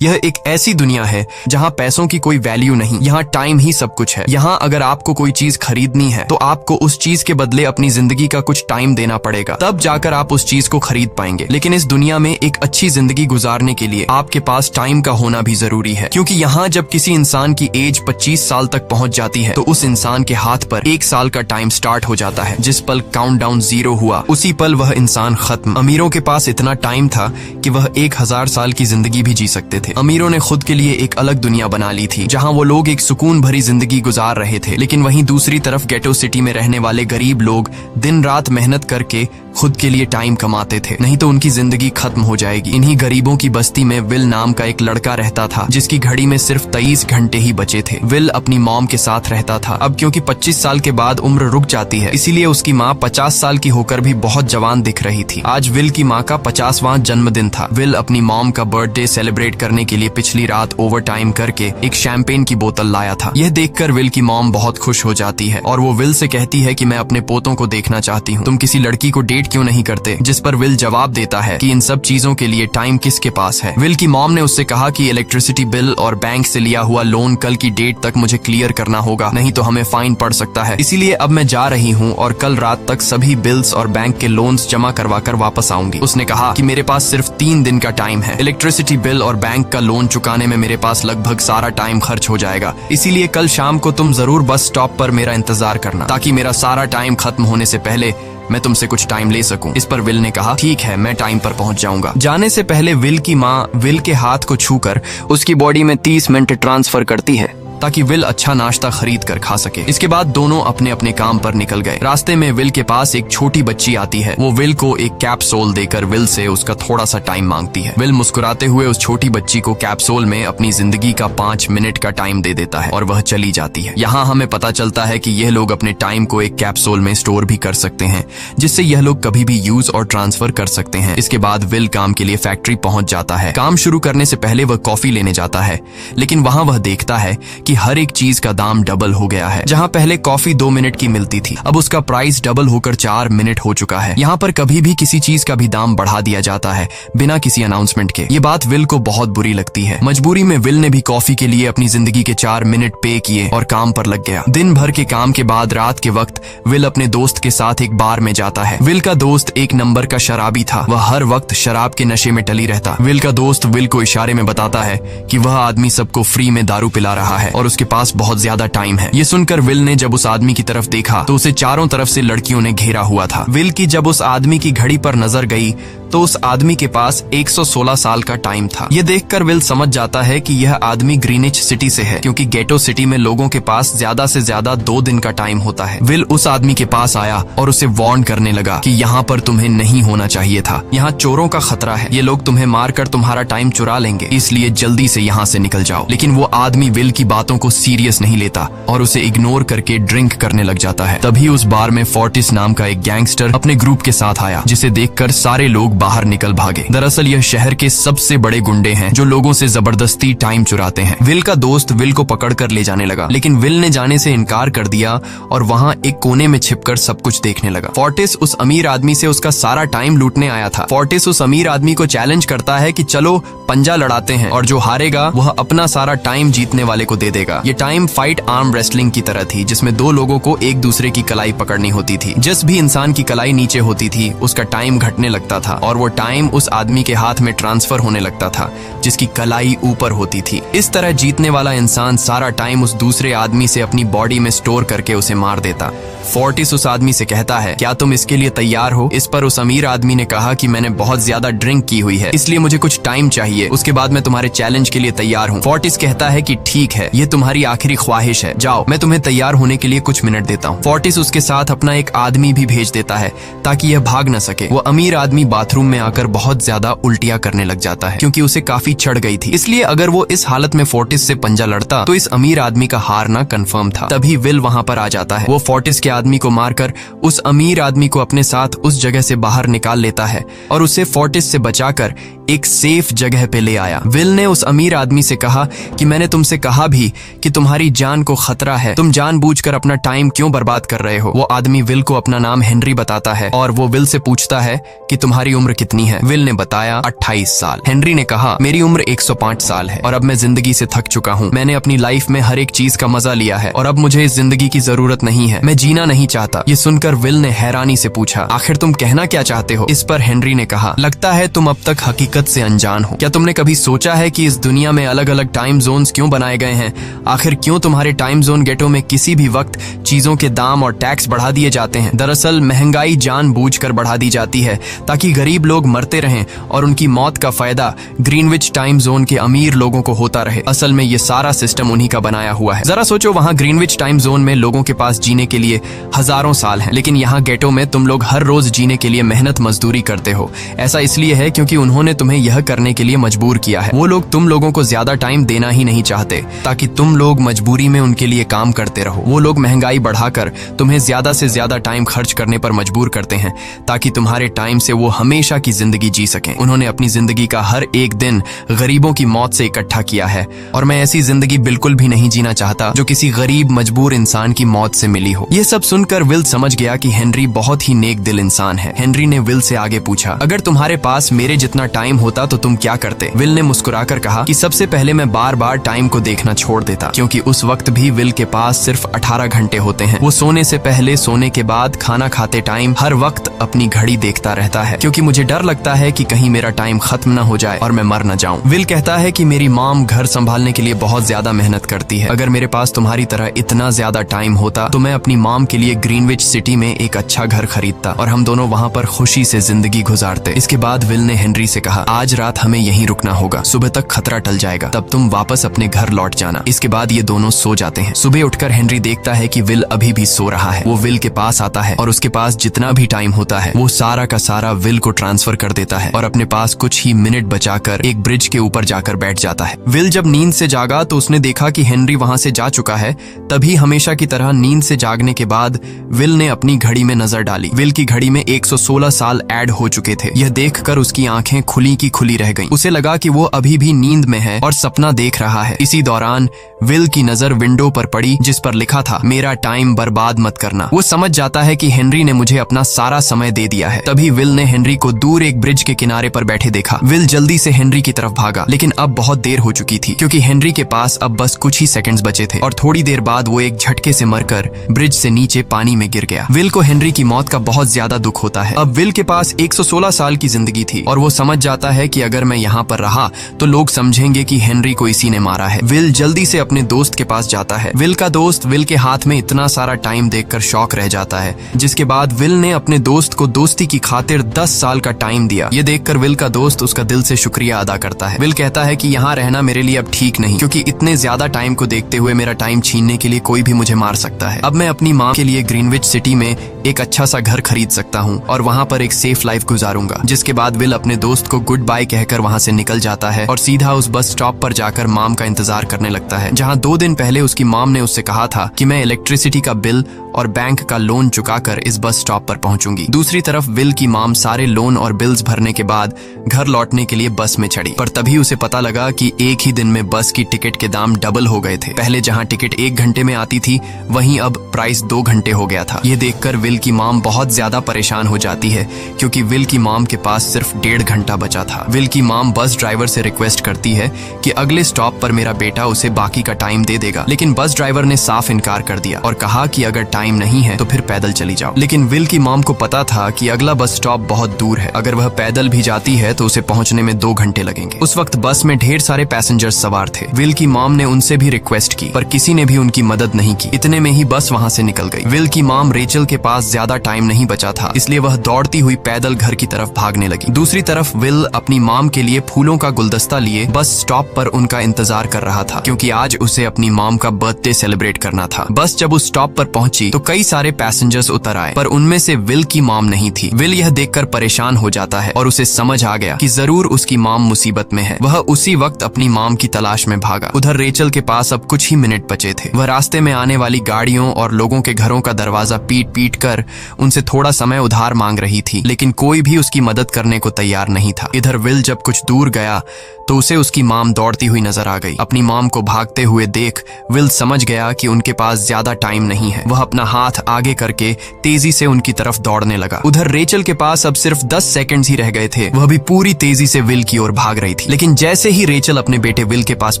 यह एक ऐसी दुनिया है जहाँ पैसों की कोई वैल्यू नहीं, यहाँ टाइम ही सब कुछ है। यहाँ अगर आपको कोई चीज खरीदनी है तो आपको उस चीज के बदले अपनी जिंदगी का कुछ टाइम देना पड़ेगा, तब जाकर आप उस चीज को खरीद पाएंगे। लेकिन इस दुनिया में एक अच्छी जिंदगी गुजारने के लिए आपके पास टाइम का होना भी जरूरी है, क्योंकि यहाँ जब किसी इंसान की एज 25 साल तक पहुँच जाती है तो उस इंसान के हाथ पर 1 साल का टाइम स्टार्ट हो जाता है। जिस पल काउंटडाउन 0 हुआ उसी पल वह इंसान खत्म। अमीरों के पास इतना टाइम था कि वह 1000 साल की जिंदगी भी जी सकते थे। अमीरों ने खुद के लिए एक अलग दुनिया बना ली थी जहां वो लोग एक सुकून भरी जिंदगी गुजार रहे थे। लेकिन वहीं दूसरी तरफ गेटो सिटी में रहने वाले गरीब लोग दिन रात मेहनत करके खुद के लिए टाइम कमाते थे, नहीं तो उनकी जिंदगी खत्म हो जाएगी। इन्हीं गरीबों की बस्ती में विल नाम का एक लड़का रहता था जिसकी घड़ी में सिर्फ 23 घंटे ही बचे थे। विल अपनी मॉम के साथ रहता था। अब क्योंकि 25 साल के बाद उम्र रुक जाती है, इसीलिए उसकी माँ 50 साल की होकर भी बहुत जवान दिख रही थी। आज विल की माँ का 50वां जन्मदिन था। विल अपनी मॉम का बर्थडे सेलिब्रेट करने के लिए पिछली रात ओवर टाइम करके एक शैंपेन की बोतल लाया था। यह देखकर विल की मॉम बहुत खुश हो जाती है और वो विल से कहती है कि मैं अपने पोतों को देखना चाहती हूँ, तुम किसी लड़की को डेट क्यों नहीं करते? जिस पर विल जवाब देता है कि इन सब चीजों के लिए टाइम किसके पास है। विल की मॉम ने उससे कहा कि इलेक्ट्रिसिटी बिल और बैंक से लिया हुआ लोन कल की डेट तक मुझे क्लियर करना होगा, नहीं तो हमें फाइन पड़ सकता है। इसीलिए अब मैं जा रही हूँ और कल रात तक सभी बिल्स और बैंक के लोन्स जमा करवा कर वापस आऊंगी। उसने कहा कि मेरे पास सिर्फ 3 दिन का टाइम है। इलेक्ट्रिसिटी बिल और बैंक का लोन चुकाने में मेरे पास लगभग सारा टाइम खर्च हो जाएगा, इसीलिए कल शाम को तुम जरूर बस स्टॉप पर मेरा इंतजार करना, ताकि मेरा सारा टाइम खत्म होने से पहले मैं तुमसे कुछ टाइम ले सकूं। इस पर विल ने कहा ठीक है, मैं टाइम पर पहुंच जाऊंगा। जाने से पहले विल की माँ विल के हाथ को छूकर उसकी बॉडी में 30 मिनट ट्रांसफर करती है ताकि विल अच्छा नाश्ता खरीद कर खा सके। इसके बाद दोनों अपने अपने काम पर निकल गए। रास्ते में विल के पास एक छोटी बच्ची आती है। वो विल को एक कैप्सूल देकर विल से उसका थोड़ा सा टाइम मांगती है। विल मुस्कुराते हुए उस छोटी बच्ची को कैप्सूल में अपनी जिंदगी का 5 मिनट का टाइम दे देता है और वह चली जाती है। यहाँ हमें पता चलता है कि यह लोग अपने टाइम को एक कैप्सूल में स्टोर भी कर सकते हैं, जिससे यह लोग कभी भी यूज और ट्रांसफर कर सकते हैं। इसके बाद विल काम के लिए फैक्ट्री पहुंच जाता है। काम शुरू करने से पहले वह कॉफी लेने जाता है, लेकिन वहाँ वह देखता है कि हर एक चीज का दाम डबल हो गया है। जहां पहले कॉफी 2 मिनट की मिलती थी, अब उसका प्राइस डबल होकर 4 मिनट हो चुका है। यहाँ पर कभी भी किसी चीज का भी दाम बढ़ा दिया जाता है बिना किसी अनाउंसमेंट के। ये बात विल को बहुत बुरी लगती है। मजबूरी में विल ने भी कॉफी के लिए अपनी जिंदगी के 4 मिनट पे किए और काम पर लग गया। दिन भर के काम के बाद रात के वक्त विल अपने दोस्त के साथ एक बार में जाता है। विल का दोस्त एक नंबर का शराबी था। वह हर वक्त शराब के नशे में टली रहता। विल का दोस्त विल को इशारे में बताता है कि वह आदमी सबको फ्री में दारू पिला रहा है और उसके पास बहुत ज्यादा टाइम है। ये सुनकर विल ने जब उस आदमी की तरफ देखा तो उसे चारों तरफ से लड़कियों ने घेरा हुआ था। विल की जब उस आदमी की घड़ी पर नजर गई तो उस आदमी के पास 116 साल का टाइम था। ये देखकर विल समझ जाता है कि यह आदमी ग्रीनिच सिटी से है, क्योंकि गेटो सिटी में लोगों के पास ज्यादा से ज्यादा 2 दिन का टाइम होता है। विल उस आदमी के पास आया और उसे वार्न करने लगा कि यहाँ पर तुम्हें नहीं होना चाहिए था। यहाँ चोरों का खतरा है, ये लोग तुम्हें मारकर तुम्हारा टाइम चुरा लेंगे, इसलिए जल्दी से यहाँ से निकल जाओ। लेकिन वो आदमी विल की बातों को सीरियस नहीं लेता और उसे इग्नोर करके ड्रिंक करने लग जाता है। तभी उस बार में फोर्टिस नाम का एक गैंगस्टर अपने ग्रुप के साथ आया, जिसे देखकर सारे लोग बाहर निकल भागे। दरअसल यह शहर के सबसे बड़े गुंडे हैं जो लोगों से जबरदस्ती टाइम चुराते हैं। विल का दोस्त विल को पकड़कर ले जाने लगा, लेकिन विल ने जाने से इनकार कर दिया और वहाँ एक कोने में छिपकर सब कुछ देखने लगा। फोर्टिस उस अमीर आदमी से उसका सारा टाइम लूटने आया था। फोर्टिस उस अमीर आदमी को चैलेंज करता है कि चलो पंजा लड़ाते हैं और जो हारेगा वह अपना सारा टाइम जीतने वाले को दे देगा। ये टाइम फाइट आर्म रेसलिंग की तरह थी, जिसमें 2 लोगों को एक दूसरे की कलाई पकड़नी होती थी। जिस भी इंसान की कलाई नीचे होती थी उसका टाइम घटने लगता था और वो टाइम उस आदमी के हाथ में ट्रांसफर होने लगता था जिसकी कलाई ऊपर होती थी। इस तरह जीतने वाला इंसान सारा टाइम उस दूसरे आदमी से अपनी बॉडी में स्टोर करके उसे मार देता। फोर्टिस उस आदमी से कहता है, क्या तुम इसके लिए तैयार हो? इस पर उस अमीर आदमी ने कहा कि मैंने बहुत ज्यादा ड्रिंक की हुई है, इसलिए मुझे कुछ टाइम चाहिए, उसके बाद मैं तुम्हारे चैलेंज के लिए तैयार हूँ। फोर्टिस कहता है कि ठीक है, ये तुम्हारी आखिरी ख्वाहिश है, जाओ, मैं तुम्हें तैयार होने के लिए कुछ मिनट देता हूँ। फोर्टिस उसके साथ अपना एक आदमी भी भेज देता है ताकि यह भाग न सके। वो अमीर आदमी बाथरूम में आकर बहुत ज्यादा उल्टियां करने लग जाता है, क्योंकि उसे काफी चढ़ गई थी। इसलिए अगर वो इस हालत में फोर्टिस से पंजा लड़ता तो इस अमीर आदमी का हारना कंफर्म था। तभी विल वहां पर आ जाता है। वो फोर्टिस के आदमी को मारकर उस अमीर आदमी को अपने साथ उस जगह से बाहर निकाल लेता है और उसे फोर्टिस से बचाकर एक सेफ जगह पे ले आया। विल ने उस अमीर आदमी से कहा कि मैंने तुमसे कहा भी कि तुम्हारी जान को खतरा है, तुम जानबूझकर अपना टाइम क्यों बर्बाद कर रहे हो। वो आदमी विल को अपना नाम हेनरी बताता है और वो विल से पूछता है कि तुम्हारी उम्र कितनी है। विल ने बताया 28 साल। हेनरी ने कहा, मेरी मेरी उम्र 105 साल है और अब मैं जिंदगी से थक चुका हूँ। मैंने अपनी लाइफ में हर एक चीज का मजा लिया है और अब मुझे इस जिंदगी की जरूरत नहीं है। मैं जीना नहीं चाहता। ये सुनकर विल ने हैरानी से पूछा, आखिर तुम कहना क्या चाहते हो? इस पर हेनरी ने कहा, लगता है तुम अब तक हकीकत से अनजान हो। क्या तुमने कभी सोचा है कि इस दुनिया में अलग अलग टाइम जोन्स क्यों बनाए गए हैं? आखिर क्यों तुम्हारे टाइम जोन गेटो में किसी भी वक्त चीजों के दाम और टैक्स बढ़ा दिए जाते हैं? दरअसल महंगाई जानबूझकर बढ़ा दी जाती है ताकि गरीब लोग मरते रहें और उनकी मौत का फायदा ग्रीनविच टाइम जोन के अमीर लोगों को होता रहे। असल में ये सारा सिस्टम उन्हीं का बनाया हुआ है। जरा सोचो, वहाँ ग्रीनविच टाइम जोन में लोगों के पास जीने के लिए हजारों साल हैं, लेकिन यहाँ गेटो में तुम लोग हर रोज जीने के लिए मेहनत मजदूरी करते हो। ऐसा इसलिए है क्योंकि उन्होंने तुम्हें यह करने के लिए मजबूर किया है। वो लोग तुम लोगों को ज्यादा टाइम देना ही नहीं चाहते ताकि तुम लोग मजबूरी में उनके लिए काम करते रहो। वो लोग महंगाई बढ़ाकर तुम्हें ज्यादा से ज्यादा टाइम खर्च करने पर मजबूर करते हैं ताकि तुम्हारे टाइम से वो हमेशा की जिंदगी जी सकें। उन्होंने अपनी जिंदगी का हर एक दिन गरीबों की मौत से इकट्ठा किया है और मैं ऐसी जिंदगी बिल्कुल भी नहीं जीना चाहता जो किसी गरीब मजबूर इंसान की मौत से मिली हो। ये सब सुनकर विल समझ गया कि हेनरी बहुत ही नेक दिल इंसान है। हेनरी ने विल से आगे पूछा, अगर तुम्हारे पास मेरे जितना टाइम होता तो तुम क्या करते? विल ने मुस्कुराकर कहा कि सबसे पहले मैं बार बार टाइम को देखना छोड़ देता, क्योंकि उस वक्त भी विल के पास सिर्फ 18 घंटे होते हैं। वो सोने से पहले, सोने के बाद, खाना खाते टाइम हर वक्त अपनी घड़ी देखता रहता है, क्योंकि मुझे डर लगता है कि कहीं मेरा टाइम खत्म न हो जाए और मैं मर न जाऊं। विल कहता है कि मेरी मॉम घर संभालने के लिए बहुत ज्यादा मेहनत करती है। अगर मेरे पास तुम्हारी तरह इतना ज्यादा टाइम होता तो मैं अपनी मॉम के लिए ग्रीनविच सिटी में एक अच्छा घर खरीदता और हम दोनों वहाँ पर खुशी से जिंदगी गुजारते। इसके बाद विल ने हेनरी से कहा, आज रात हमें यहीं रुकना होगा, सुबह तक खतरा टल जाएगा, तब तुम वापस अपने घर लौट जाना। इसके बाद ये दोनों सो जाते हैं। सुबह उठकर हेनरी देखता है कि विल अभी भी सो रहा है। वो विल के पास आता है और उसके पास जितना भी टाइम होता है वो सारा का सारा विल को ट्रांसफर कर देता है और अपने पास कुछ ही मिनट बचाकर एक ब्रिज के ऊपर जाकर बैठ जाता है। विल जब नींद से जागा तो उसने देखा कि हेनरी वहां से जा चुका है। तभी हमेशा की तरह नींद से जागने के बाद विल ने अपनी घड़ी में नजर डाली। विल की घड़ी में 116 साल ऐड हो चुके थे। यह देखकर उसकी आंखें खुली की खुली रह गईं। उसे लगा कि वो अभी भी नींद में है और सपना देख रहा है। इसी दौरान विल की नजर विंडो पर पड़ी जिस पर लिखा था, मेरा टाइम बर्बाद मत करना। वो समझ जाता है कि हेनरी ने मुझे अपना सारा समय दे दिया है। तभी विल ने हेनरी को दूर एक ब्रिज के किनारे पर बैठे देखा। विल जल्दी से हेनरी की तरफ भागा, लेकिन अब बहुत देर हो चुकी थी क्योंकि हेनरी के पास अब बस कुछ ही सेकंड्स बचे थे और थोड़ी देर बाद वो एक झटके से मरकर ब्रिज से नीचे पानी में गिर गया। विल को हेनरी की मौत का बहुत ज्यादा दुख होता है। अब विल के पास 116 साल की जिंदगी थी और वो समझ जाता है कि अगर मैं यहाँ पर रहा तो लोग समझेंगे कि हेनरी को इसी ने मारा है। विल जल्दी से अपने दोस्त के पास जाता है। विल का दोस्त विल के हाथ में इतना सारा टाइम देखकर शॉक रह जाता है, जिसके बाद विल ने अपने दोस्त को दोस्ती की खातिर 10 साल का टाइम दिया। ये देखकर विल का दोस्त उसका दिल से शुक्रिया अदा करता है। विल कहता है कि यहाँ रहना मेरे लिए अब ठीक नहीं, क्योंकि इतने ज्यादा टाइम को देखते हुए मेरा टाइम छीनने के लिए कोई भी मुझे मार सकता है। अब मैं अपनी माँ के लिए ग्रीनविच सिटी में एक अच्छा सा घर खरीद सकता हूँ और वहाँ पर एक सेफ लाइफ गुजारूंगा। जिसके बाद विल अपने दोस्त को गुड बाय कहकर वहाँ से निकल जाता है और सीधा उस बस स्टॉप पर जाकर मॉम का इंतजार करने लगता है, जहाँ 2 दिन पहले उसकी मॉम ने उससे कहा था कि मैं इलेक्ट्रिसिटी का बिल और बैंक का लोन चुकाकर इस बस स्टॉप पर पहुंचूंगी। दूसरी तरफ विल की मॉम सारे लोन और बिल्स भरने के बाद घर लौटने के लिए बस में चढ़ी, पर तभी उसे पता लगा कि एक ही दिन में बस की टिकट के दाम डबल हो गए थे। पहले जहां टिकट 1 घंटे में आती थी वहीं अब प्राइस 2 घंटे हो गया था। ये देखकर विल की मॉम बहुत ज्यादा परेशान हो जाती है क्योंकि विल की मॉम के पास सिर्फ 1.5 घंटा बचा था। विल की मॉम बस ड्राइवर से रिक्वेस्ट करती है कि अगले स्टॉप पर मेरा बेटा उसे बाकी का टाइम दे देगा, लेकिन बस ड्राइवर ने साफ इनकार कर दिया और कहा कि अगर टाइम नहीं है तो फिर पैदल चली जाओ। लेकिन विल की मॉम को पता था कि अगला बस स्टॉप बहुत दूर है, अगर वह पैदल भी जाती है तो उसे पहुंचने में 2 घंटे लगेंगे। उस वक्त बस में ढेर सारे पैसेंजर्स सवार थे। विल की मॉम ने उनसे भी रिक्वेस्ट की पर किसी ने भी उनकी मदद नहीं की। इतने में ही बस वहां से निकल गई। विल की मॉम रेचल के पास ज्यादा टाइम नहीं बचा था, इसलिए वह दौड़ती हुई पैदल घर की तरफ भागने लगी। दूसरी तरफ विल अपनी मॉम के लिए फूलों का गुलदस्ता लिए बस स्टॉप पर उनका इंतजार कर रहा था, क्योंकि आज उसे अपनी मॉम का बर्थडे सेलिब्रेट करना था। बस जब उस स्टॉप पर पहुंची तो कई सारे पैसेंजर्स उतर आए, पर उनमें से विल की मॉम नहीं थी। विल यह देखकर परेशान हो जाता है और उसे समझ आ गया कि जरूर उसकी मॉम मुसीबत में है। वह उसी वक्त अपनी मॉम की तलाश में भागा। उधर रेचल के पास अब कुछ ही मिनट बचे थे। वह रास्ते में आने वाली गाड़ियों और लोगों के घरों का दरवाजा पीट पीट कर आकर उनसे थोड़ा समय उधार मांग रही थी, लेकिन कोई भी उसकी मदद करने को तैयार नहीं था। इधर विल जब कुछ दूर गया तो उसे उसकी मॉम दौड़ती हुई नजर आ गई। अपनी मॉम को भागते हुए देख विल समझ गया कि उनके पास ज्यादा टाइम नहीं है। वह अपना हाथ आगे करके तेजी से उनकी तरफ दौड़ने लगा। उधर रेचल के पास अब सिर्फ 10 सेकंड्स ही रह गए थे। वह भी पूरी तेजी से विल की ओर भाग रही थी, लेकिन जैसे ही रेचल अपने बेटे विल के पास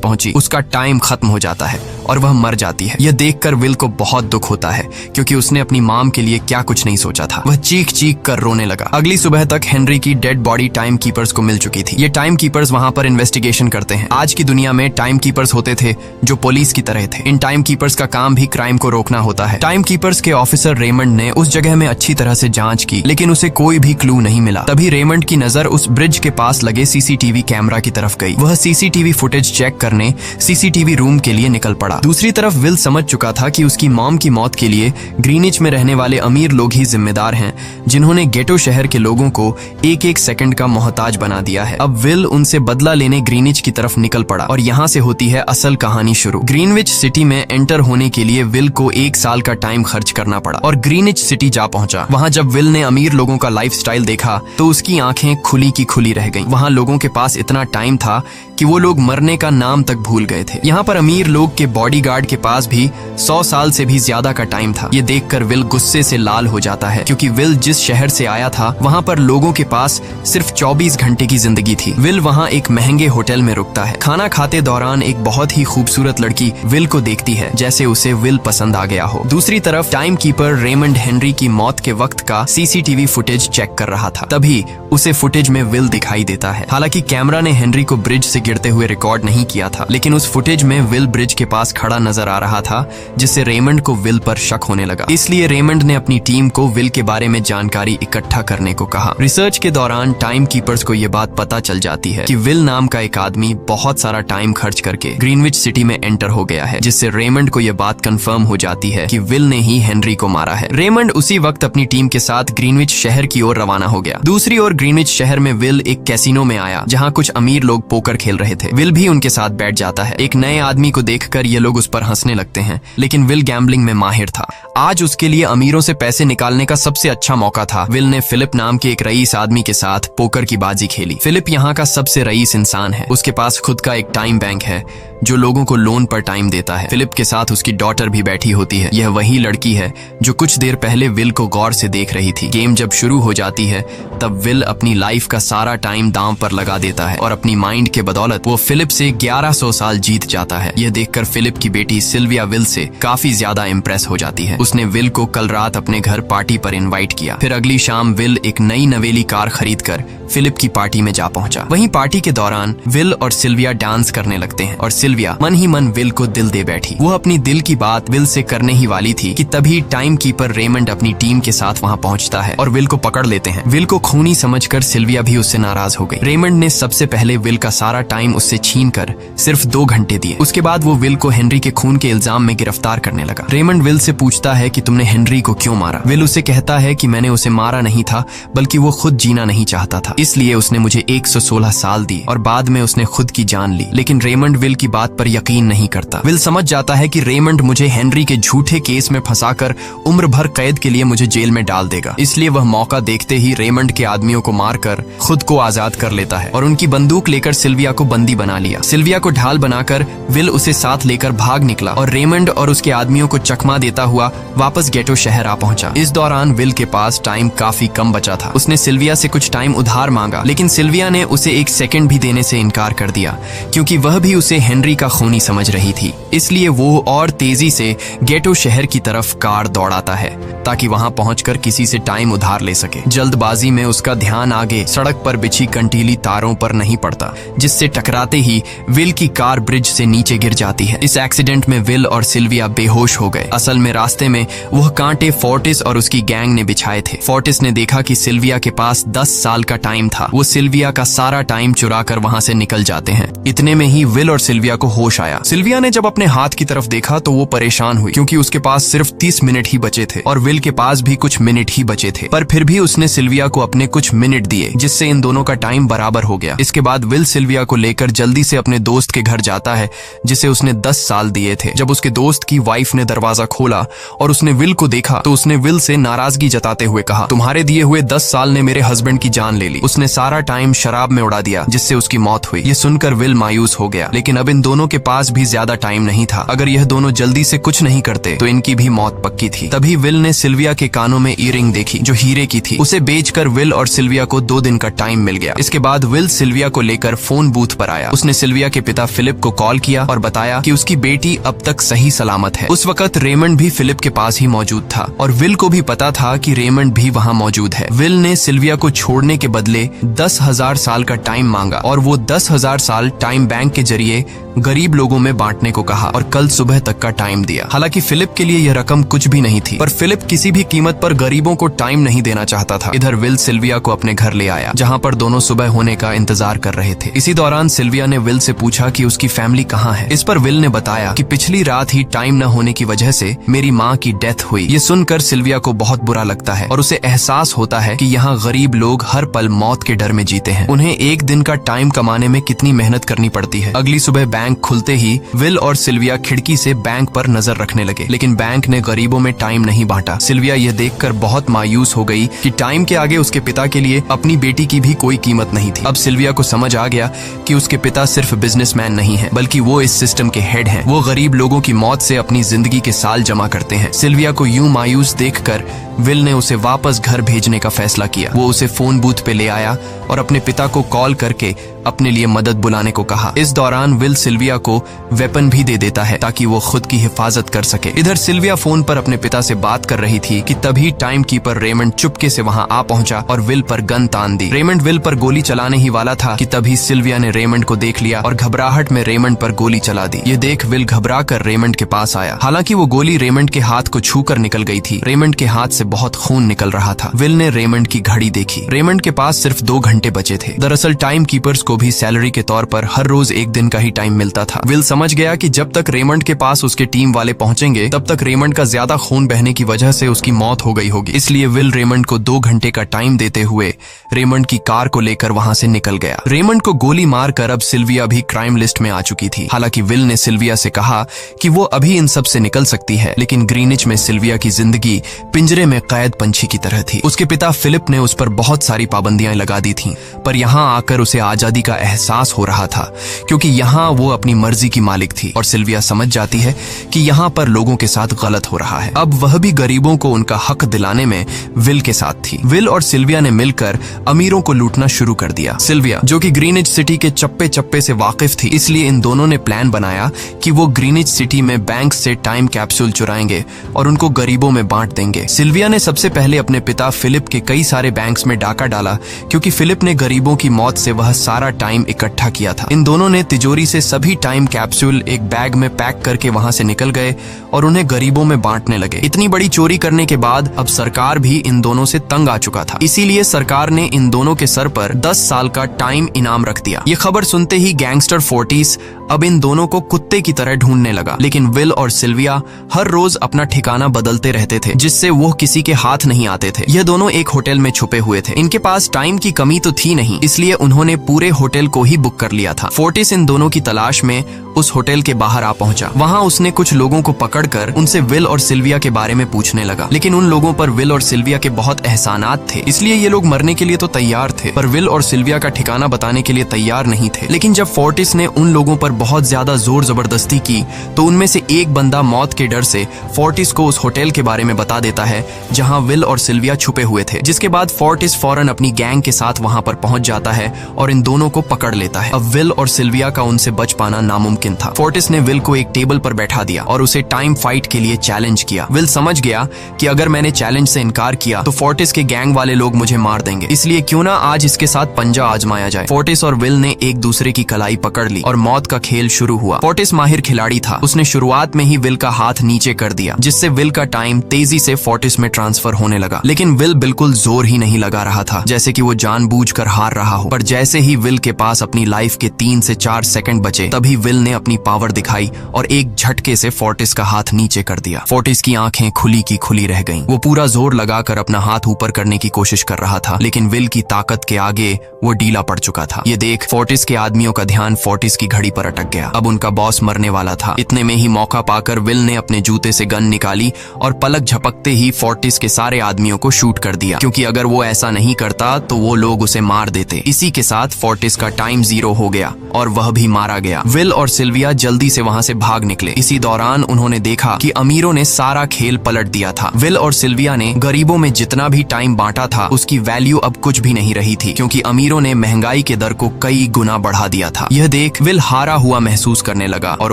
पहुंची, उसका टाइम खत्म हो जाता है और वह मर जाती है। यह देखकर विल को बहुत दुख होता है, क्योंकि उसने अपनी मॉम के लिए क्या कुछ नहीं सोचा था। वह चीख चीख कर रोने लगा। अगली सुबह तक हेनरी की डेड बॉडी टाइम कीपर्स को मिल चुकी थी। ये टाइम कीपर्स वहां पर इन्वेस्टिगेशन करते हैं। आज की दुनिया में टाइम कीपर्स होते थे जो पुलिस की तरह थे। इन टाइम कीपर्स का काम भी क्राइम को रोकना होता है। टाइम कीपर्स के ऑफिसर रेमंड ने उस जगह में अच्छी तरह से जांच की, लेकिन उसे कोई भी क्लू नहीं मिला। तभी रेमंड की नजर उस ब्रिज के पास लगे सीसीटीवी कैमरा की तरफ गई। वह सीसीटीवी फुटेज चेक करने सीसीटीवी रूम के लिए निकल पड़ा। दूसरी तरफ विल समझ चुका था कि उसकी मॉम की मौत के लिए ग्रीनिच में रहने वाले अमीर लोग ही जिम्मेदार हैं, जिन्होंने गेटो शहर के लोगों को एक एक सेकंड का मोहताज बना दिया है। अब विल उनसे बदला लेने ग्रीनिच की तरफ निकल पड़ा और यहाँ से होती है असल कहानी शुरू। ग्रीनविच सिटी में एंटर होने के लिए विल को 1 साल का टाइम खर्च करना पड़ा और ग्रीनिच सिटी जा पहुंचा। वहाँ जब विल ने अमीर लोगों का लाइफस्टाइल देखा तो उसकी आंखें खुली की खुली रह गईं। वहाँ लोगों के पास इतना टाइम था कि वो लोग मरने का नाम तक भूल गए थे। यहाँ पर अमीर लोग के बॉडीगार्ड के पास भी 100 साल से भी ज्यादा का टाइम था। ये देखकर विल गुस्से से लाल हो जाता है, क्योंकि विल जिस शहर से आया था वहाँ पर लोगों के पास सिर्फ 24 घंटे की जिंदगी थी। विल वहाँ एक महंगे होटल में रुकता है। खाना खाते दौरान एक बहुत ही खूबसूरत लड़की विल को देखती है, जैसे उसे विल पसंद आ गया हो। दूसरी तरफ टाइम कीपर रेमंड हेनरी की मौत के वक्त का सीसीटीवी फुटेज चेक कर रहा था। तभी उसे फुटेज में विल दिखाई देता है। हालांकि कैमरा ने हेनरी को ब्रिज से गिरते हुए रिकॉर्ड नहीं किया था, लेकिन उस फुटेज में विल ब्रिज के पास खड़ा नजर आ रहा था, जिससे रेमंड को विल पर शक होने लगा। इसलिए रेमंड ने अपनी टीम को विल के बारे में जानकारी इकट्ठा करने को कहा। रिसर्च के दौरान टाइम कीपर्स को यह बात पता चल जाती है कि विल नाम का एक आदमी बहुत सारा टाइम खर्च करके ग्रीनविच सिटी में एंटर हो गया है, जिससे रेमंड को यह बात कंफर्म हो जाती है कि विल ने ही हेनरी को मारा है। रेमंड उसी वक्त अपनी टीम के साथ ग्रीनविच शहर की ओर रवाना हो गया। दूसरी ओर ग्रीनविच शहर में विल एक कैसीनो में आया, जहाँ कुछ अमीर लोग पोकर खेल रहे थे। विल भी उनके साथ बैठ जाता है। एक नए आदमी को देखकर ये लोग उस पर हंसने लगते हैं, लेकिन विल गैम्बलिंग में माहिर था। आज उसके लिए अमीरों से पैसे निकालने का सबसे अच्छा मौका था। विल ने फिलिप नाम के एक रईस आदमी के साथ पोकर की बाजी खेली। फिलिप यहाँ का सबसे रईस इंसान है। उसके पास खुद का एक टाइम बैंक है जो लोगों को लोन पर टाइम देता है। फिलिप के साथ उसकी डॉटर भी बैठी होती है। यह वही लड़की है जो कुछ देर पहले विल को गौर से देख रही थी। गेम जब शुरू हो जाती है तब विल अपनी लाइफ का सारा टाइम दांव पर लगा देता है और अपनी माइंड के बदौलत वो फिलिप से 1100 साल जीत जाता है। यह देखकर फिलिप की बेटी सिल्विया विल से काफी ज्यादा इम्प्रेस हो जाती है। उसने विल को कल रात अपने घर पार्टी पर इनवाइट किया। फिर अगली शाम विल एक नई नवेली कार खरीदकर फिलिप की पार्टी में जा पहुंचा। वहीं पार्टी के दौरान विल और सिल्विया डांस करने लगते हैं और सिल्विया मन ही मन विल को दिल दे बैठी। वो अपनी दिल की बात विल से करने ही वाली थी कि तभी टाइम कीपर रेमंड अपनी टीम के साथ वहां पहुंचता है और विल को पकड़ लेते हैं। विल को खूनी समझकर सिल्विया भी उससे नाराज हो गई। रेमंड ने सबसे पहले विल का सारा टाइम उससे छीनकर सिर्फ 2 घंटे दिए। उसके बाद वो विल को हेनरी के खून के इल्जाम में गिरफ्तार करने लगा। रेमंड विल से पूछता है कि तुमने हेनरी को क्यों मारा। विल उसे कहता है कि मैंने उसे मारा नहीं था, बल्कि वो खुद जीना नहीं चाहता था, इसलिए उसने मुझे 116 साल दिए और बाद में उसने खुद की जान ली। लेकिन रेमंड विल की बात पर यकीन नहीं करता। विल समझ जाता है कि रेमंड मुझे हेनरी के झूठे केस में फंसाकर उम्र भर कैद के लिए मुझे जेल में डाल देगा। इसलिए वह मौका देखते ही रेमंड के आदमियों को मारकर खुद को आजाद कर लेता है और उनकी बंदूक लेकर सिल्विया को बंदी बना लिया। सिल्विया को ढाल बनाकर विल उसे साथ लेकर भाग निकला और रेमंड और उसके आदमियों को चकमा देता हुआ वापस गेटो शहर आ पहुंचा। इस दौरान विल के पास टाइम काफी कम बचा था। उसने सिल्विया से कुछ टाइम उधार मांगा, लेकिन सिल्विया ने उसे 1 सेकंड भी देने से इनकार कर दिया, क्योंकि वह भी उसे हेनरी का खूनी समझ रही थी। इसलिए वो और तेजी से गेटो शहर की तरफ कार दौड़ाता है ताकि वहां पहुंचकर किसी से टाइम उधार ले सके। जल्दबाजी में उसका ध्यान आगे सड़क पर बिछी कंटीली तारों पर नहीं पड़ता, जिससे टकराते ही विल की कार ब्रिज से नीचे गिर जाती है। इस एक्सीडेंट में विल और सिल्विया बेहोश हो गए। असल में रास्ते में वह कांटे फोर्टिस और उसकी गैंग ने बिछाए थे। फोर्टिस ने देखा कि सिल्विया के पास 10 साल का टाइम था। वो सिल्विया का सारा टाइम चुरा कर वहां से निकल जाते हैं। इतने में ही विल और सिल्विया को होश आया। सिल्विया ने जब अपने हाथ की तरफ देखा तो वो परेशान हुई, क्योंकि उसके पास सिर्फ 30 मिनट ही बचे थे और विल के पास भी कुछ मिनट ही बचे थे। पर फिर भी उसने सिल्विया को अपने कुछ मिनट दिए, जिससे इन दोनों का टाइम बराबर हो गया। इसके बाद विल सिल्विया को लेकर जल्दी से अपने दोस्त के घर जाता है, जिसे उसने 10 साल दिए थे। जब उसके दोस्त की वाइफ ने दरवाजा खोला और उसने विल को देखा तो उसने विल से नाराजगी जताते हुए कहा, तुम्हारे दिए हुए 10 साल ने मेरे हस्बैंड की जान ले ली। उसने सारा टाइम शराब में उड़ा दिया जिससे उसकी मौत हुई। ये सुनकर विल मायूस हो गया, लेकिन अब इन दोनों के पास भी ज्यादा टाइम नहीं था। अगर यह दोनों जल्दी से कुछ नहीं करते तो इनकी भी मौत पक्की थी। तभी विल ने सिल्विया के कानों में ईयरिंग देखी जो हीरे की थी। उसे बेचकर विल और सिल्विया को 2 दिन का टाइम मिल गया। इसके बाद विल सिल्विया को लेकर फोन बूथ पर आया। उसने सिल्विया के पिता फिलिप को कॉल किया और बताया कि उसकी बेटी अब तक सही सलामत है। उस वक्त रेमंड भी फिलिप के पास ही मौजूद था और विल को भी पता था कि रेमंड भी वहाँ मौजूद है। विल ने सिल्विया को छोड़ने के बदले 10,000 साल का टाइम मांगा और वो 10,000 साल टाइम बैंक के जरिए गरीब लोगों में बांटने को कहा और कल सुबह तक का टाइम दिया। हालांकि फिलिप के लिए यह रकम कुछ भी नहीं थी, पर फिलिप किसी भी कीमत पर गरीबों को टाइम नहीं देना चाहता था। इधर विल सिल्विया को अपने घर ले आया जहां पर दोनों सुबह होने का इंतजार कर रहे थे। इसी दौरान सिल्विया ने विल से पूछा कि उसकी फैमिली कहाँ है। इस पर विल ने बताया कि पिछली रात ही टाइम न होने की वजह से मेरी माँ की डेथ हुई। ये सुनकर सिल्विया को बहुत बुरा लगता है और उसे एहसास होता है कि यहाँ गरीब लोग हर पल मौत के डर में जीते हैं। उन्हें एक दिन का टाइम कमाने में कितनी मेहनत करनी पड़ती है। अगली सुबह बैंक खुलते ही विल और सिल्विया खिड़की से बैंक पर नजर रखने लगे, लेकिन बैंक ने गरीबों में टाइम नहीं बांटा। सिल्विया यह देखकर बहुत मायूस हो गई कि टाइम के आगे उसके पिता के लिए अपनी बेटी की भी कोई कीमत नहीं थी। अब सिल्विया को समझ आ गया कि उसके पिता सिर्फ बिजनेसमैन नहीं है, बल्कि वो इस सिस्टम के हेड हैं। वो गरीब लोगों की मौत से अपनी जिंदगी के साल जमा करते हैं। सिल्विया को यूं मायूस देखकर विल ने उसे वापस घर भेजने का फैसला किया। वो उसे फोन बूथ पे ले आया और अपने पिता को कॉल करके अपने लिए मदद बुलाने को कहा। इस दौरान विल सिल्विया को वेपन भी दे देता है ताकि वो खुद की हिफाजत कर सके। इधर सिल्विया फोन पर अपने पिता से बात कर रही थी कि तभी टाइम कीपर रेमंड चुपके से वहां आ पहुंचा और विल पर गन तान दी। रेमंड विल पर गोली चलाने ही वाला था कि तभी सिल्विया ने रेमंड को देख लिया और घबराहट में रेमंड पर गोली चला दी। ये देख विल घबरा कर रेमंड के पास आया। हालांकि वो गोली रेमंड के हाथ को छू कर निकल गई थी। रेमंड के हाथ से बहुत खून निकल रहा था। विल ने रेमंड की घड़ी देखी। रेमंड के पास सिर्फ 2 घंटे बचे थे। दरअसल टाइम कीपर्स को भी सैलरी के तौर पर हर रोज 1 दिन का ही टाइम मिलता था। विल समझ गया कि जब तक रेमंड के पास उसके टीम वाले पहुंचेंगे तब तक रेमंड का ज्यादा खून बहने की वजह से उसकी मौत हो गई होगी। इसलिए विल रेमंड को 2 घंटे का टाइम देते हुए रेमंड की कार को लेकर वहां से निकल गया। रेमंड को गोली मारकर अब सिल्विया भी क्राइम लिस्ट में आ चुकी थी। हालांकि विल ने सिल्विया से कहा कि वो अभी इन सब से निकल सकती है, लेकिन ग्रीनिच में सिल्विया की जिंदगी पिंजरे में कैद पंछी की तरह थी। उसके पिता फिलिप ने उस पर बहुत सारी पाबंदियां लगा दी थीं, पर यहाँ आकर उसे आजादी का एहसास हो रहा था क्योंकि यहाँ वो अपनी मर्जी की मालिक थी और सिल्विया समझ जाती है कि यहाँ पर लोगों के साथ गलत हो रहा है। अब वह भी गरीबों को उनका हक दिलाने में विल के साथ थी। विल और सिल्विया ने मिलकर अमीरों को लूटना शुरू कर दिया। सिल्विया जो कि ग्रीनिच सिटी के चप्पे चप्पे से वाकिफ थी, इसलिए इन दोनों ने प्लान बनाया कि वो ग्रीनिच सिटी में बैंक से टाइम कैप्सूल चुराएंगे और उनको गरीबों में बांट देंगे। सिल्विया ने सबसे पहले अपने पिता फिलिप के कई सारे बैंक्स में डाका डाला क्योंकि फिलिप ने गरीबों की मौत से वह सारा टाइम इकट्ठा किया था। इन दोनों ने तिजोरी से सभी टाइम कैप्सूल एक बैग में पैक करके वहां से निकल गए और उन्हें गरीबों में बांटने लगे। इतनी बड़ी चोरी करने के बाद अब सरकार भी इन दोनों से तंग आ चुका था, इसीलिए सरकार ने इन दोनों के सर पर 10 साल का टाइम इनाम रख दिया। ये खबर सुनते ही गैंगस्टर फोर्टिस अब इन दोनों को कुत्ते की तरह ढूंढने लगा, लेकिन विल और सिल्विया हर रोज अपना ठिकाना बदलते रहते थे जिससे वो किसी के हाथ नहीं आते थे। ये दोनों एक होटल में छुपे हुए थे। इनके पास टाइम की कमी तो थी नहीं, इसलिए उन्होंने पूरे होटल को ही बुक कर लिया था। फोर्टिस इन दोनों की तलाश में उस होटल के बाहर आ पहुंचा। वहां उसने कुछ लोगों को पकड़कर उनसे विल और सिल्विया के बारे में पूछने लगा, लेकिन उन लोगों पर विल और सिल्विया के बहुत एहसानात थे, इसलिए ये लोग मरने के लिए तो तैयार थे, पर विल और सिल्विया का ठिकाना बताने के लिए तैयार नहीं थे। लेकिन जब फोर्टिस ने उन लोगों पर बहुत ज्यादा जोर जबरदस्ती की तो उनमें से एक बंदा मौत के डर से फोर्टिस को उस होटल के बारे में बता देता है जहां विल और सिल्विया छुपे हुए थे, जिसके बाद फोर्टिस फौरन अपनी गैंग के साथ वहां पर पहुंच जाता है और इन दोनों को पकड़ लेता है। अब विल और सिल्विया का उनसे बच पाना नामुमकिन था। फोर्टिस ने विल को एक टेबल पर बैठा दिया और उसे टाइम फाइट के लिए चैलेंज किया। विल समझ गया कि अगर मैंने चैलेंज से इनकार किया तो फोर्टिस के गैंग वाले लोग मुझे मार देंगे, इसलिए क्यों ना आज इसके साथ पंजा आजमाया जाए। फोर्टिस और विल ने एक दूसरे की कलाई पकड़ ली और मौत का खेल शुरू हुआ। फोर्टिस माहिर खिलाड़ी था, उसने शुरुआत में ही विल का हाथ नीचे कर दिया, जिससे विल का टाइम तेजी से फोर्टिस में ट्रांसफर होने लगा। लेकिन विल बिल्कुल जोर ही नहीं लगा रहा था, जैसे कि वो जानबूझकर हार रहा हो। पर जैसे ही विल के पास अपनी लाइफ के 3 से 4 सेकंड बचे, तभी विल ने ने अपनी पावर दिखाई और एक झटके से फोर्टिस का हाथ नीचे कर दिया। फोर्टिस की आंखें खुली की खुली रह गईं। वो पूरा जोर लगाकर अपना हाथ ऊपर करने की कोशिश कर रहा था, लेकिन विल की ताकत के आगे वो ढीला पड़ चुका था। ये देख फोर्टिस के आदमियों का ध्यान फोर्टिस की घड़ी पर अटक गया। अब उनका बॉस मरने वाला था। इतने में ही मौका पाकर विल ने अपने जूते से गन निकाली और पलक झपकते ही फोर्टिस के सारे आदमियों को शूट कर दिया, क्योंकि अगर वो ऐसा नहीं करता तो वो लोग उसे मार देते। इसी के साथ फोर्टिस का टाइम 0 हो गया और वह भी मारा गया। विल और सिल्विया जल्दी से वहां से भाग निकले। इसी दौरान उन्होंने देखा कि अमीरों ने सारा खेल पलट दिया था। विल और सिल्विया ने गरीबों में जितना भी टाइम बांटा था उसकी वैल्यू अब कुछ भी नहीं रही थी, क्योंकि अमीरों ने महंगाई के दर को कई गुना बढ़ा दिया था। यह देख विल हारा हुआ महसूस करने लगा और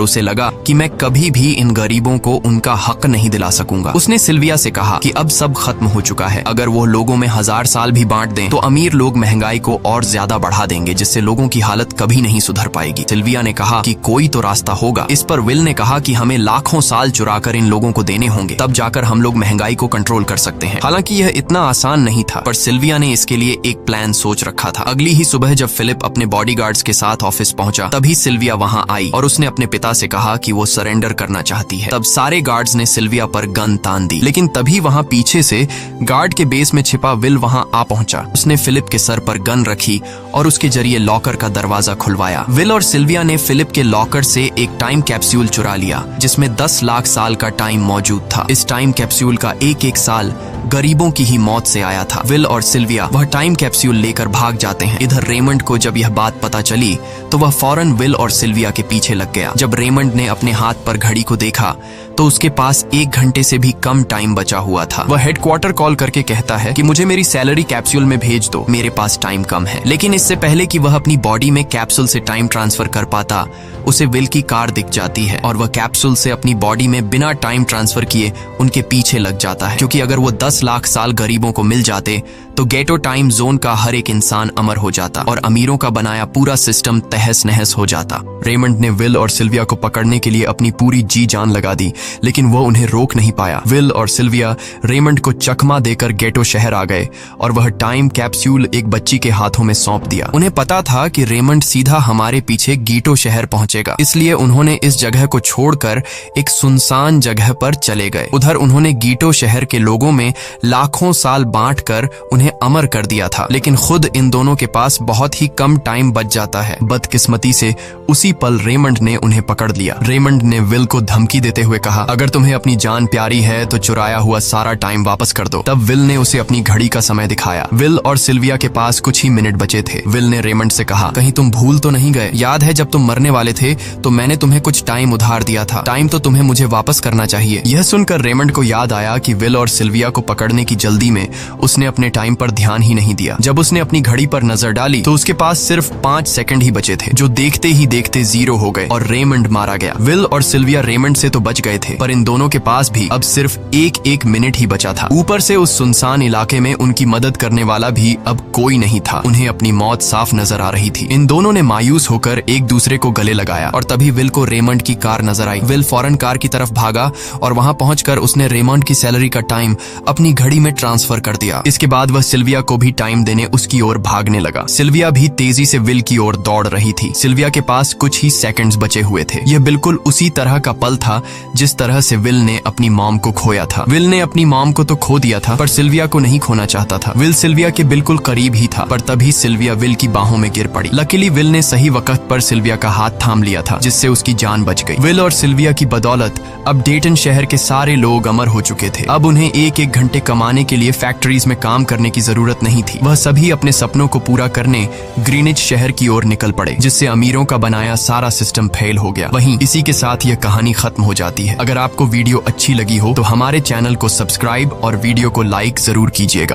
उसे लगा कि मैं कभी भी इन गरीबों को उनका हक नहीं दिला सकूंगा। उसने सिल्विया से कहा कि अब सब खत्म हो चुका है। अगर वो लोगों में 1000 साल भी बांट दें तो अमीर लोग महंगाई को और ज्यादा बढ़ा देंगे, जिससे लोगों की हालत कभी नहीं सुधर पाएगी। सिल्विया ने कहा कि कोई तो रास्ता होगा। इस पर विल ने कहा कि हमें लाखों साल चुराकर इन लोगों को देने होंगे, तब जाकर हम लोग महंगाई को कंट्रोल कर सकते हैं। हालांकि यह इतना आसान नहीं था, पर सिल्विया ने इसके लिए एक प्लान सोच रखा था। अगली ही सुबह जब फिलिप अपने बॉडीगार्ड्स के साथ ऑफिस पहुंचा, तभी सिल्विया वहां आई और उसने अपने पिता से कहा कि वो सरेंडर करना चाहती है। तब सारे गार्ड्स ने सिल्विया पर गन तान दी, लेकिन तभी वहां पीछे से गार्ड के बेस में छिपा विल वहां आ पहुंचा। उसने फिलिप के सर पर गन रखी और उसके जरिए लॉकर का दरवाजा खुलवाया। विल और सिल्विया ने फिलिप के लॉकर से एक टाइम कैप्सूल चुरा लिया, जिसमें 10 लाख साल का टाइम मौजूद था। इस टाइम कैप्सूल का एक साल गरीबों की ही मौत से आया था। विल और सिल्विया वह टाइम कैप्सूल लेकर भाग जाते हैं। इधर रेमंड को जब यह बात पता चली तो वह फौरन विल और सिल्विया के पीछे लग गया। जब रेमंड ने अपने हाथ पर घड़ी को देखा तो उसके पास 1 घंटे से भी कम टाइम बचा हुआ था। वह हेडक्वार्टर कॉल करके कहता है कि मुझे मेरी सैलरी कैप्सूल में भेज दो, मेरे पास टाइम कम है। लेकिन इससे पहले कि वह अपनी बॉडी में कैप्सूल से टाइम ट्रांसफर कर पाता, उसे विल की कार दिख जाती है और वह कैप्सूल से अपनी बॉडी में बिना टाइम ट्रांसफर किए उनके पीछे लग जाता है, क्योंकि अगर वो 10 लाख साल गरीबों को मिल जाते तो गेटो टाइम जोन का हर एक इंसान अमर हो जाता और अमीरों का बनाया पूरा सिस्टम तहस नहस हो जाता। रेमंड ने विल और सिल्विया को पकड़ने के लिए अपनी पूरी जी जान लगा दी, लेकिन वो उन्हें रोक नहीं पाया। विल और सिल्विया रेमंड को चकमा देकर गेटो शहर आ गए और वह टाइम कैप्सूल एक बच्ची के हाथों में सौंप दिया। उन्हें पता था कि रेमंड सीधा हमारे पीछे गीटो शहर पहुंचेगा, इसलिए उन्होंने इस जगह को छोड़कर एक सुनसान जगह पर चले गए। उधर उन्होंने गीटो शहर के लोगों में लाखों साल बांटकर उन्हें अमर कर दिया था, लेकिन खुद इन दोनों के पास बहुत ही कम टाइम बच जाता है। बदकिस्मती से उसी पल रेमंड ने उन्हें पकड़ लिया। रेमंड ने विल को धमकी देते हुए कहा, अगर तुम्हें अपनी जान प्यारी है तो चुराया हुआ सारा टाइम वापस कर दो। तब विल ने उसे अपनी घड़ी का समय दिखाया। विल और सिल्विया के पास कुछ ही मिनट बचे थे। विल ने रेमंड से कहा, कहीं तुम भूल तो नहीं गए? याद है जब तुम मरने वाले थे तो मैंने तुम्हें कुछ टाइम उधार दिया था। टाइम तो तुम्हें मुझे वापस करना चाहिए। यह सुनकर रेमंड को याद आया कि विल और सिल्विया को पकड़ने की जल्दी में उसने अपने टाइम पर ध्यान ही नहीं दिया। जब उसने अपनी घड़ी पर नजर डाली तो उसके पास सिर्फ 5 सेकंड ही बचे थे, जो देखते ही देखते 0 हो गए और रेमंड मारा गया। विल और सिल्विया रेमंड से तो बच गए थे, पर इन दोनों के पास भी अब सिर्फ एक मिनट ही बचा था। ऊपर से उस सुनसान इलाके में उनकी मदद करने वाला भी अब कोई नहीं था। उन्हें अपनी मौत साफ नजर आ रही थी। इन दोनों ने मायूस होकर एक दूसरे को गले लगाया और तभी विल को रेमंड की कार नजर आई। विल फौरन कार की तरफ भागा और वहां पहुंचकर उसने रेमंड की सैलरी का टाइम अपनी घड़ी में ट्रांसफर कर दिया। इसके बाद वह सिल्विया को भी टाइम देने उसकी ओर भागने लगा। सिल्विया भी तेजी से विल की ओर दौड़ रही थी। सिल्विया के पास कुछ ही सेकंड्स बचे हुए थे। यह बिल्कुल उसी तरह का पल था जिस तरह से विल ने अपनी मॉम को खोया था। विल ने अपनी मॉम को तो खो दिया था, पर सिल्विया को नहीं खोना चाहता था। विल सिल्विया के बिल्कुल करीब ही था, पर तभी सिल्विया विल की बाहों में गिर पड़ी। लकीली विल ने सही वक्त पर सिल्विया का हाथ थाम लिया था, जिससे उसकी जान बच गई। विल और सिल्विया की बदौलत अब डेटन शहर के सारे लोग अमर हो चुके थे। अब उन्हें 1-1 घंटे कमाने के लिए फैक्ट्रीज में काम करने की जरूरत नहीं थी। वह सभी अपने सपनों को पूरा करने ग्रीनिच शहर की ओर निकल पड़े, जिससे अमीरों का बनाया सारा सिस्टम फेल हो गया। वहीं इसी के साथ यह कहानी खत्म हो जाती है। अगर आपको वीडियो अच्छी लगी हो तो हमारे चैनल को सब्सक्राइब और वीडियो को लाइक जरूर कीजिएगा।